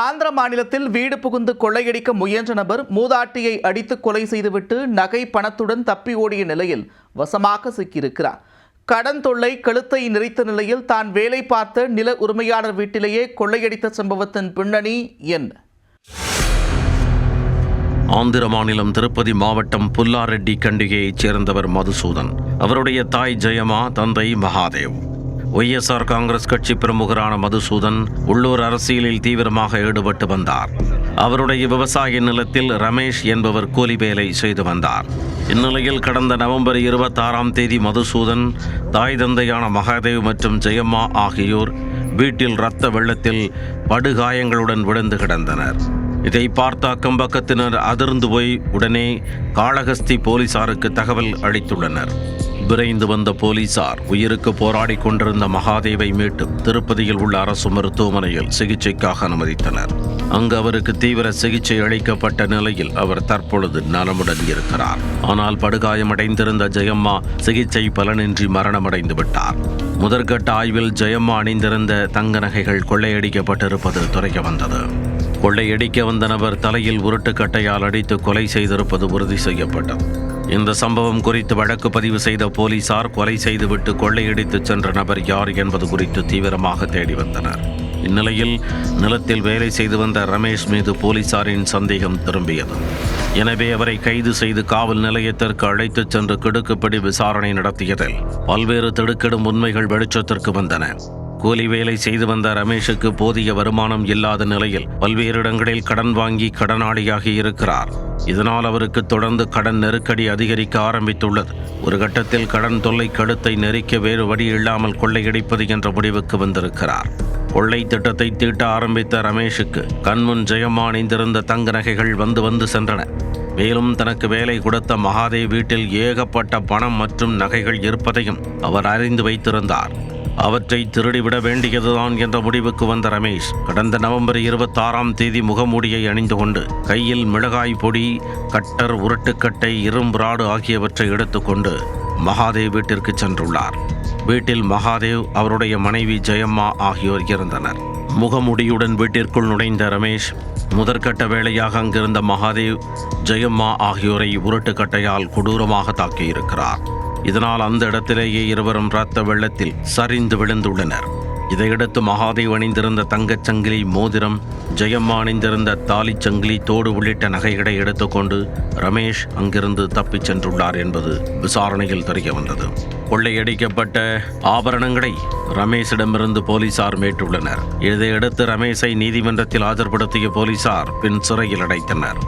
ஆந்திர மாநிலத்தில் வீடு புகுந்து கொள்ளையடிக்க முயன்ற நபர் மூதாட்டியை அடித்து கொலை செய்துவிட்டு நகை பணத்துடன் தப்பி ஓடிய நிலையில் வசமாக சிக்கியிருக்கிறார். கடன் தொல்லை கழுத்தை நெரித்த நிலையில் தான் வேலை பார்த்த நில உரிமையாளர் வீட்டிலேயே கொள்ளையடித்த சம்பவத்தின் பின்னணி என்ன? ஆந்திர மாநிலம் திருப்பதி மாவட்டம் புல்லாரெட்டி கண்டிகையைச் சேர்ந்தவர் மதுசூதன். அவருடைய தாய் ஜெயமா, தந்தை மகாதேவ். ஒய்எஸ்ஆர் காங்கிரஸ் கட்சி பிரமுகரான மதுசூதன் உள்ளூர் அரசியலில் தீவிரமாக ஈடுபட்டு வந்தார். அவருடைய விவசாய நிலத்தில் ரமேஷ் என்பவர் கூலி வேலை செய்து வந்தார். இந்நிலையில் கடந்த நவம்பர் 26ஆம் தேதி மதுசூதன், தாய் தந்தையான மகாதேவ் மற்றும் ஜெயம்மா ஆகியோர் வீட்டில் இரத்த வெள்ளத்தில் படுகாயங்களுடன் விழுந்து கிடந்தனர். இதை பார்த்த அக்கம்பக்கத்தினர் அதிர்ந்து போய் உடனே காளஹஸ்தி போலீசாருக்கு தகவல் அளித்துள்ளனர். விரைந்து வந்த போலீசார் உயிருக்கு போராடி கொண்டிருந்த மகாதேவை மீட்டு திருப்பதியில் உள்ள அரசு மருத்துவமனையில் சிகிச்சைக்காக அனுமதித்தனர். அங்கு அவருக்கு தீவிர சிகிச்சை அளிக்கப்பட்ட நிலையில் அவர் தற்பொழுது நலமுடன் இருக்கிறார். ஆனால் படுகாயமடைந்திருந்த ஜெயம்மா சிகிச்சை பலனின்றி மரணமடைந்து விட்டார். முதற்கட்ட ஆய்வில் ஜெயம்மா அணிந்திருந்த தங்க நகைகள் கொள்ளையடிக்கப்பட்டிருப்பது தெரிய வந்தது. கொள்ளையடிக்க வந்த நபர் தலையில் உருட்டுக்கட்டையால் அடித்து கொலை செய்திருப்பது உறுதி செய்யப்பட்டது. இந்த சம்பவம் குறித்து வழக்கு பதிவு செய்த போலீசார் கொலை செய்துவிட்டு கொள்ளையடித்து சென்ற நபர் யார் என்பது குறித்து தீவிரமாக தேடி வந்தனர். இந்நிலையில் நிலத்தில் வேலை செய்து வந்த ரமேஷ் மீது போலீசாரின் சந்தேகம் திரும்பியது. எனவே அவரை கைது செய்து காவல் நிலையத்திற்கு அழைத்துச் சென்று கிடுக்குப்பிடி விசாரணை நடத்தியதில் பல்வேறு திடுக்கிடும் உண்மைகள் வெளிச்சத்திற்கு வந்தன. கூலி வேலை செய்து வந்த ரமேஷுக்கு போதிய வருமானம் இல்லாத நிலையில் பல்வேறு இடங்களில் கடன் வாங்கி கடனாளியாகி இருக்கிறார். இதனால் அவருக்கு தொடர்ந்து கடன் நெருக்கடி அதிகரிக்க ஆரம்பித்துள்ளது. ஒரு கட்டத்தில் கடன் தொல்லை கழுத்தை நெரிக்க வேறு வழி இல்லாமல் கொள்ளையடிப்பது என்ற முடிவுக்கு வந்திருக்கிறார். கொள்ளை திட்டத்தை தீட்ட ஆரம்பித்த ரமேஷுக்கு கண்முன் ஜெயம்மா அணிந்திருந்த தங்க நகைகள் வந்து சென்றன. மேலும் தனக்கு வேலை கொடுத்த மகாதேவ் வீட்டில் ஏகப்பட்ட பணம் மற்றும் நகைகள் இருப்பதையும் அவர் அறிந்து வைத்திருந்தார். அவற்றை திருடிவிட வேண்டியதுதான் என்ற முடிவுக்கு வந்த ரமேஷ் கடந்த நவம்பர் 26ஆம் தேதி முகமூடியை அணிந்து கொண்டு கையில் மிளகாய் பொடி, கட்டர், உருட்டுக்கட்டை, இரும்பு ராடு ஆகியவற்றை எடுத்துக்கொண்டு மகாதேவ் வீட்டிற்கு சென்றுள்ளார். வீட்டில் மகாதேவ், அவருடைய மனைவி ஜெயம்மா ஆகியோர் இருந்தனர். முகமுடியுடன் வீட்டிற்குள் நுழைந்த ரமேஷ் முதற்கட்ட வேளையாக அங்கிருந்த மகாதேவ், ஜெயம்மா ஆகியோரை உருட்டுக்கட்டையால் கொடூரமாக தாக்கியிருக்கிறார். இதனால் அந்த இடத்திலேயே இருவரும் இரத்த வெள்ளத்தில் சரிந்து விழுந்துள்ளனர். இதையடுத்து மகாதேவ் அணிந்திருந்த தங்கச் சங்கிலி, மோதிரம், ஜெயம்மா அணிந்திருந்த தாலிச் சங்கிலி, தோடு உள்ளிட்ட நகைகளை எடுத்துக்கொண்டு ரமேஷ் அங்கிருந்து தப்பிச் சென்றுள்ளார் என்பது விசாரணையில் தெரிய வந்தது. கொள்ளையடிக்கப்பட்ட ஆபரணங்களை ரமேஷிடமிருந்து போலீசார் மீட்டுள்ளனர். இதையடுத்து ரமேஷை நீதிமன்றத்தில் ஆஜர்படுத்திய போலீசார் பின் சிறையில் அடைத்தனர்.